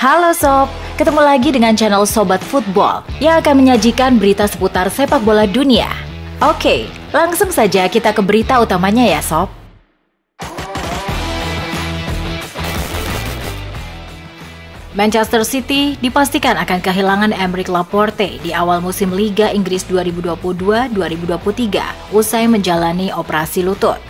Halo Sob, ketemu lagi dengan channel Sobat Football yang akan menyajikan berita seputar sepak bola dunia. Oke, langsung saja kita ke berita utamanya ya Sob. Manchester City dipastikan akan kehilangan Aymeric Laporte di awal musim Liga Inggris 2022-2023 usai menjalani operasi lutut.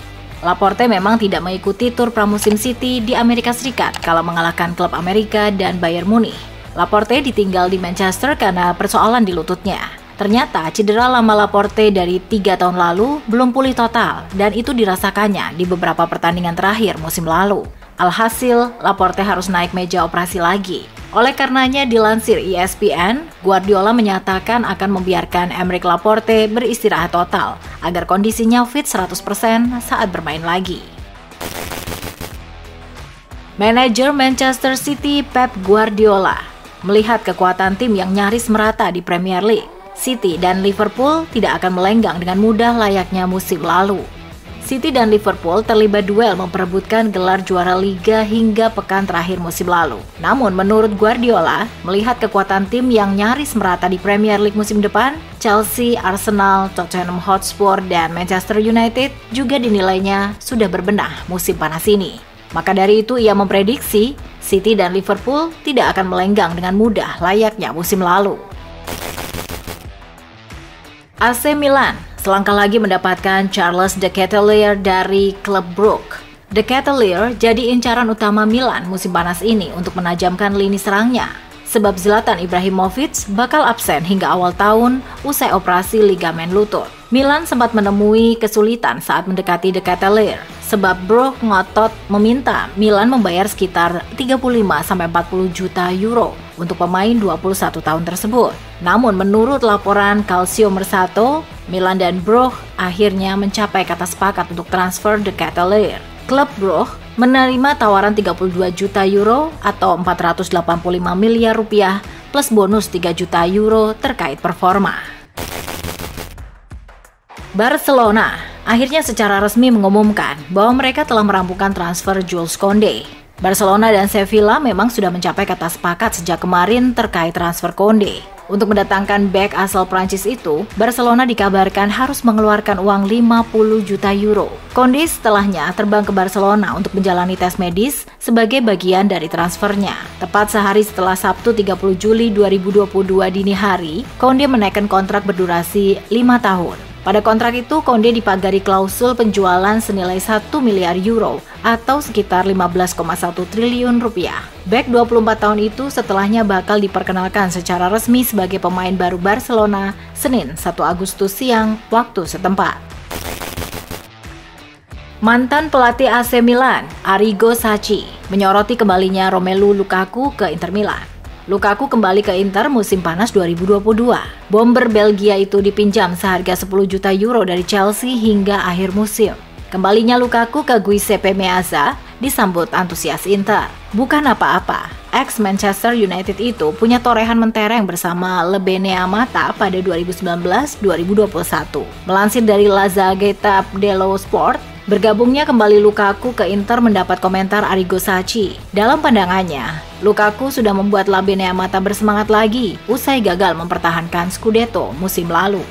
Laporte memang tidak mengikuti tur pramusim City di Amerika Serikat kala mengalahkan klub Amerika dan Bayern Munich. Laporte ditinggal di Manchester karena persoalan di lututnya. Ternyata cedera lama Laporte dari 3 tahun lalu belum pulih total dan itu dirasakannya di beberapa pertandingan terakhir musim lalu. Alhasil, Laporte harus naik meja operasi lagi. Oleh karenanya dilansir ESPN, Guardiola menyatakan akan membiarkan Aymeric Laporte beristirahat total agar kondisinya fit 100% saat bermain lagi. Manajer Manchester City Pep Guardiola melihat kekuatan tim yang nyaris merata di Premier League. City dan Liverpool tidak akan melenggang dengan mudah layaknya musim lalu. City dan Liverpool terlibat duel memperebutkan gelar juara Liga hingga pekan terakhir musim lalu. Namun menurut Guardiola, melihat kekuatan tim yang nyaris merata di Premier League musim depan, Chelsea, Arsenal, Tottenham Hotspur, dan Manchester United juga dinilainya sudah berbenah musim panas ini. Maka dari itu ia memprediksi City dan Liverpool tidak akan melenggang dengan mudah layaknya musim lalu. AC Milan selangkah lagi mendapatkan Charles De Ketelaere dari klub Brugge. De Ketelaere jadi incaran utama Milan musim panas ini untuk menajamkan lini serangnya. Sebab Zlatan Ibrahimovic bakal absen hingga awal tahun usai operasi ligamen lutut. Milan sempat menemui kesulitan saat mendekati De Ketelaere. Sebab Brugge ngotot meminta Milan membayar sekitar 35-40 juta euro untuk pemain 21 tahun tersebut. Namun menurut laporan Calcio Mercato, Milan dan Brugge akhirnya mencapai kata sepakat untuk transfer De Ketelaere. Klub Brugge menerima tawaran 32 juta euro atau 485 miliar rupiah plus bonus 3 juta euro terkait performa. Barcelona akhirnya secara resmi mengumumkan bahwa mereka telah merampungkan transfer Jules Koundé. Barcelona dan Sevilla memang sudah mencapai kata sepakat sejak kemarin terkait transfer Koundé. Untuk mendatangkan bek asal Prancis itu, Barcelona dikabarkan harus mengeluarkan uang 50 juta euro. Koundé setelahnya terbang ke Barcelona untuk menjalani tes medis sebagai bagian dari transfernya. Tepat sehari setelah Sabtu 30 Juli 2022 dini hari, Koundé menaikkan kontrak berdurasi 5 tahun. Pada kontrak itu, Koundé dipagari klausul penjualan senilai 1 miliar euro atau sekitar 15,1 triliun rupiah. Bek 24 tahun itu setelahnya bakal diperkenalkan secara resmi sebagai pemain baru Barcelona Senin 1 Agustus siang waktu setempat. Mantan pelatih AC Milan, Arrigo Sacchi, menyoroti kembalinya Romelu Lukaku ke Inter Milan. Lukaku kembali ke Inter musim panas 2022. Bomber Belgia itu dipinjam seharga 10 juta euro dari Chelsea hingga akhir musim. Kembalinya Lukaku ke Giuseppe Meazza disambut antusias Inter. Bukan apa-apa, ex-Manchester United itu punya torehan mentereng bersama Le Bene Amata pada 2019-2021. Melansir dari La Gazzetta dello Sport, bergabungnya kembali Lukaku ke Inter mendapat komentar Arrigo Sacchi. Dalam pandangannya, Lukaku sudah membuat La Bene Amata bersemangat lagi usai gagal mempertahankan Scudetto musim lalu.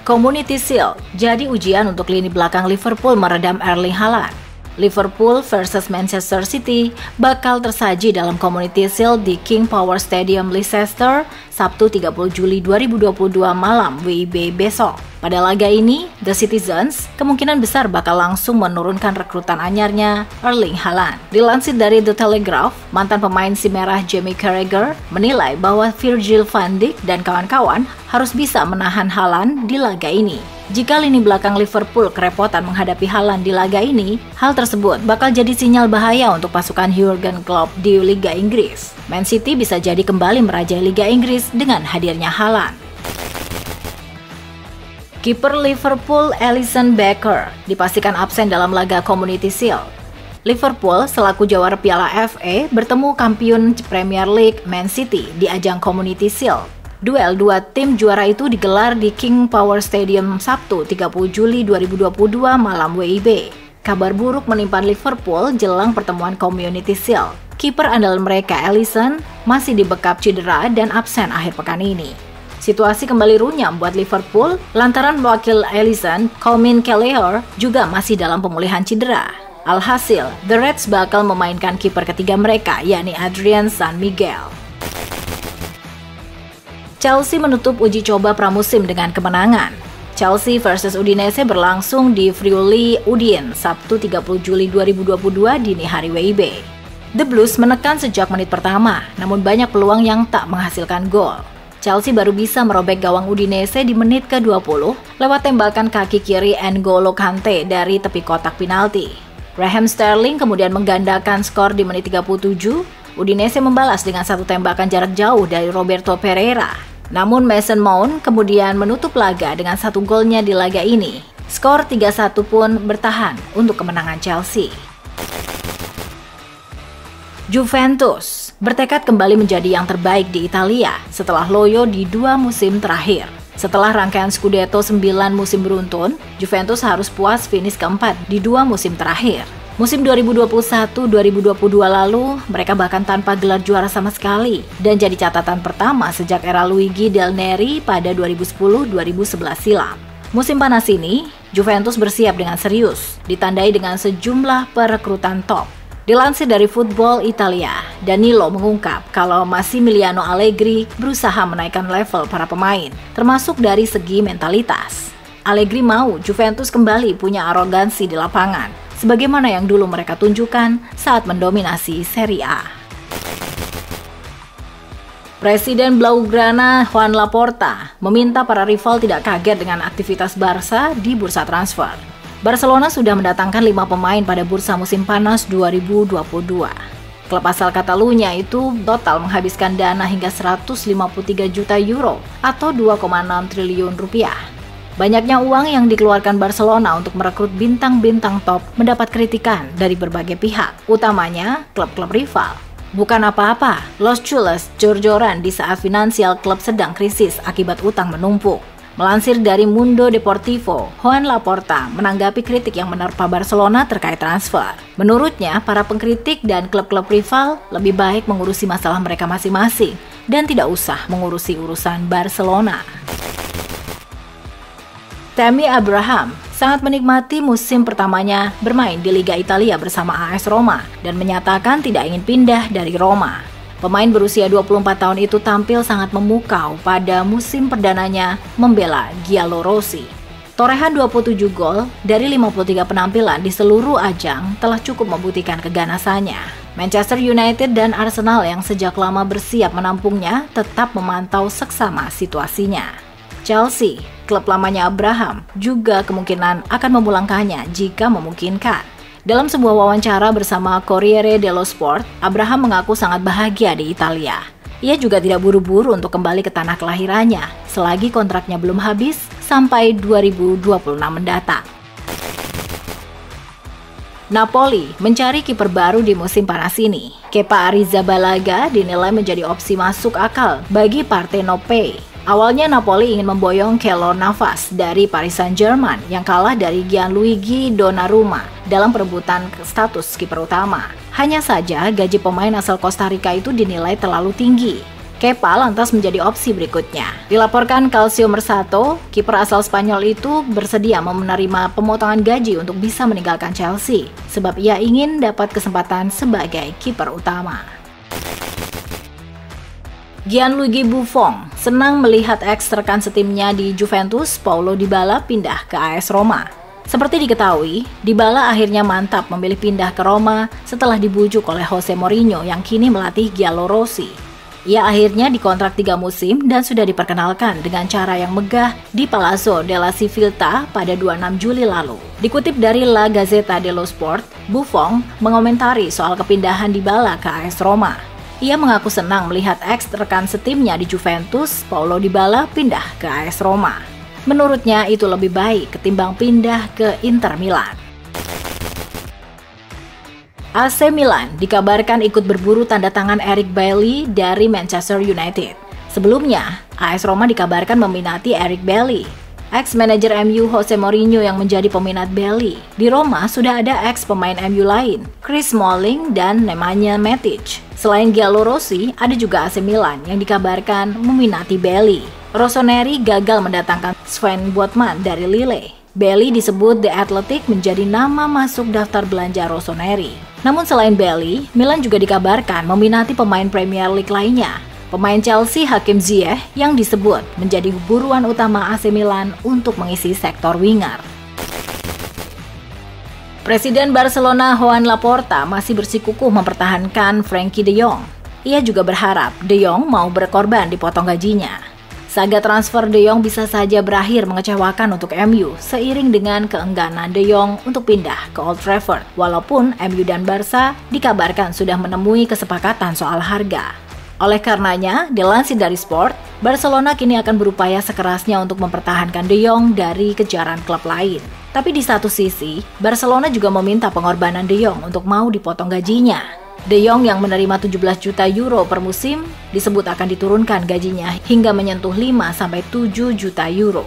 Community Shield jadi ujian untuk lini belakang Liverpool meredam Erling Haaland. Liverpool versus Manchester City bakal tersaji dalam Community Shield di King Power Stadium Leicester Sabtu 30 Juli 2022 malam WIB besok. Pada laga ini, The Citizens kemungkinan besar bakal langsung menurunkan rekrutan anyarnya Erling Haaland. Dilansir dari The Telegraph, mantan pemain si merah Jamie Carragher menilai bahwa Virgil van Dijk dan kawan-kawan harus bisa menahan Haaland di laga ini. Jika lini belakang Liverpool kerepotan menghadapi Haaland di laga ini, hal tersebut bakal jadi sinyal bahaya untuk pasukan Jurgen Klopp di Liga Inggris. Man City bisa jadi kembali merajai Liga Inggris dengan hadirnya Haaland. Kiper Liverpool Alisson Becker dipastikan absen dalam laga Community Shield. Liverpool selaku jawara Piala FA bertemu kampiun Premier League Man City di ajang Community Shield. Duel dua tim juara itu digelar di King Power Stadium Sabtu 30 Juli 2022 malam WIB. kabar buruk menimpa Liverpool jelang pertemuan Community Shield. Kiper andalan mereka, Alisson, masih dibekap cedera dan absen akhir pekan ini. Situasi kembali runyam buat Liverpool lantaran wakil Alisson, Colin Kelleher, juga masih dalam pemulihan cedera. Alhasil, The Reds bakal memainkan kiper ketiga mereka, yakni Adrien San Miguel. Chelsea menutup uji coba pramusim dengan kemenangan. Chelsea versus Udinese berlangsung di Friuli, Udine, Sabtu 30 Juli 2022 dini hari WIB. The Blues menekan sejak menit pertama, namun banyak peluang yang tak menghasilkan gol. Chelsea baru bisa merobek gawang Udinese di menit ke-20 lewat tembakan kaki kiri N'Golo Kante dari tepi kotak penalti. Raheem Sterling kemudian menggandakan skor di menit 37. Udinese membalas dengan satu tembakan jarak jauh dari Roberto Pereira. Namun Mason Mount kemudian menutup laga dengan satu golnya di laga ini. Skor 3-1 pun bertahan untuk kemenangan Chelsea. Juventus bertekad kembali menjadi yang terbaik di Italia setelah loyo di 2 musim terakhir. Setelah rangkaian Scudetto 9 musim beruntun, Juventus harus puas finish keempat di 2 musim terakhir. Musim 2021-2022 lalu, mereka bahkan tanpa gelar juara sama sekali dan jadi catatan pertama sejak era Luigi Del Neri pada 2010-2011 silam. Musim panas ini, Juventus bersiap dengan serius, ditandai dengan sejumlah perekrutan top. Dilansir dari Football Italia, Danilo mengungkap kalau Massimiliano Allegri berusaha menaikkan level para pemain, termasuk dari segi mentalitas. Allegri mau Juventus kembali punya arogansi di lapangan, sebagaimana yang dulu mereka tunjukkan saat mendominasi Serie A. Presiden Blaugrana Joan Laporta meminta para rival tidak kaget dengan aktivitas Barca di bursa transfer. Barcelona sudah mendatangkan 5 pemain pada bursa musim panas 2022. Klub asal Catalunya itu total menghabiskan dana hingga 153 juta euro atau 2,6 triliun rupiah. Banyaknya uang yang dikeluarkan Barcelona untuk merekrut bintang-bintang top mendapat kritikan dari berbagai pihak, utamanya klub-klub rival. Bukan apa-apa, Los Chulos jor-joran di saat finansial klub sedang krisis akibat utang menumpuk. Melansir dari Mundo Deportivo, Joan Laporta menanggapi kritik yang menerpa Barcelona terkait transfer. Menurutnya, para pengkritik dan klub-klub rival lebih baik mengurusi masalah mereka masing-masing dan tidak usah mengurusi urusan Barcelona. Tammy Abraham sangat menikmati musim pertamanya bermain di Liga Italia bersama AS Roma dan menyatakan tidak ingin pindah dari Roma. Pemain berusia 24 tahun itu tampil sangat memukau pada musim perdananya membela Giallorossi. Torehan 27 gol dari 53 penampilan di seluruh ajang telah cukup membuktikan keganasannya. Manchester United dan Arsenal yang sejak lama bersiap menampungnya tetap memantau seksama situasinya. Chelsea, klub lamanya Abraham, juga kemungkinan akan memulangkannya jika memungkinkan. Dalam sebuah wawancara bersama Corriere dello Sport, Abraham mengaku sangat bahagia di Italia. Ia juga tidak buru-buru untuk kembali ke tanah kelahirannya, selagi kontraknya belum habis sampai 2026 mendatang. Napoli mencari kiper baru di musim panas ini. Kepa Arrizabalaga dinilai menjadi opsi masuk akal bagi Partenope. Awalnya Napoli ingin memboyong Keylor Navas dari Paris Saint-Germain yang kalah dari Gianluigi Donnarumma dalam perebutan status kiper utama. Hanya saja gaji pemain asal Costa Rica itu dinilai terlalu tinggi. Kepa lantas menjadi opsi berikutnya. Dilaporkan Calcio Mercato, kiper asal Spanyol itu bersedia menerima pemotongan gaji untuk bisa meninggalkan Chelsea, sebab ia ingin dapat kesempatan sebagai kiper utama. Gianluigi Buffon senang melihat ex-rekan setimnya di Juventus, Paulo Dybala, pindah ke AS Roma. Seperti diketahui, Dybala akhirnya mantap memilih pindah ke Roma setelah dibujuk oleh Jose Mourinho yang kini melatih Giallorossi. Ia akhirnya dikontrak 3 musim dan sudah diperkenalkan dengan cara yang megah di Palazzo della Civiltà pada 26 Juli lalu. Dikutip dari La Gazzetta dello Sport, Buffon mengomentari soal kepindahan Dybala ke AS Roma. Ia mengaku senang melihat ex-rekan setimnya di Juventus, Paulo Dybala, pindah ke AS Roma. Menurutnya itu lebih baik ketimbang pindah ke Inter Milan. AC Milan dikabarkan ikut berburu tanda tangan Eric Bailly dari Manchester United. Sebelumnya, AS Roma dikabarkan meminati Eric Bailly. Ex-manajer MU Jose Mourinho yang menjadi peminat Bailey. Di Roma sudah ada ex-pemain MU lain, Chris Smalling dan Nemanja Matic. Selain Gianluigi Rossi, ada juga AC Milan yang dikabarkan meminati Bailey. Rossoneri gagal mendatangkan Sven Botman dari Lille. Bailey disebut The Athletic menjadi nama masuk daftar belanja Rossoneri. Namun selain Bailey, Milan juga dikabarkan meminati pemain Premier League lainnya. Pemain Chelsea Hakim Ziyech yang disebut menjadi buruan utama AC Milan untuk mengisi sektor winger. Presiden Barcelona Joan Laporta masih bersikukuh mempertahankan Frenkie de Jong. Ia juga berharap de Jong mau berkorban dipotong gajinya. Saga transfer de Jong bisa saja berakhir mengecewakan untuk MU seiring dengan keengganan de Jong untuk pindah ke Old Trafford. Walaupun MU dan Barca dikabarkan sudah menemui kesepakatan soal harga. Oleh karenanya, dilansir dari Sport, Barcelona kini akan berupaya sekerasnya untuk mempertahankan de Jong dari kejaran klub lain. Tapi di satu sisi, Barcelona juga meminta pengorbanan de Jong untuk mau dipotong gajinya. De Jong yang menerima 17 juta euro per musim disebut akan diturunkan gajinya hingga menyentuh 5-7 juta euro.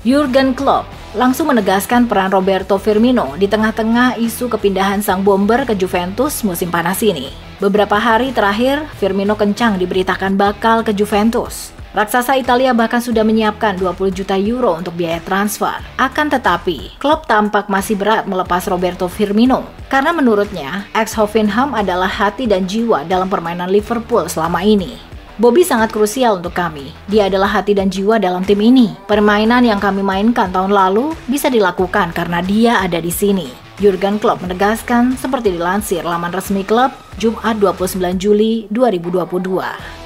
Jurgen Klopp langsung menegaskan peran Roberto Firmino di tengah-tengah isu kepindahan sang bomber ke Juventus musim panas ini. Beberapa hari terakhir, Firmino kencang diberitakan bakal ke Juventus. Raksasa Italia bahkan sudah menyiapkan 20 juta euro untuk biaya transfer. Akan tetapi, Klopp tampak masih berat melepas Roberto Firmino. Karena menurutnya, ex-Hoffenheim adalah hati dan jiwa dalam permainan Liverpool selama ini. Bobby sangat krusial untuk kami. Dia adalah hati dan jiwa dalam tim ini. Permainan yang kami mainkan tahun lalu bisa dilakukan karena dia ada di sini. Jurgen Klopp menegaskan seperti dilansir laman resmi klub Jumat 29 Juli 2022.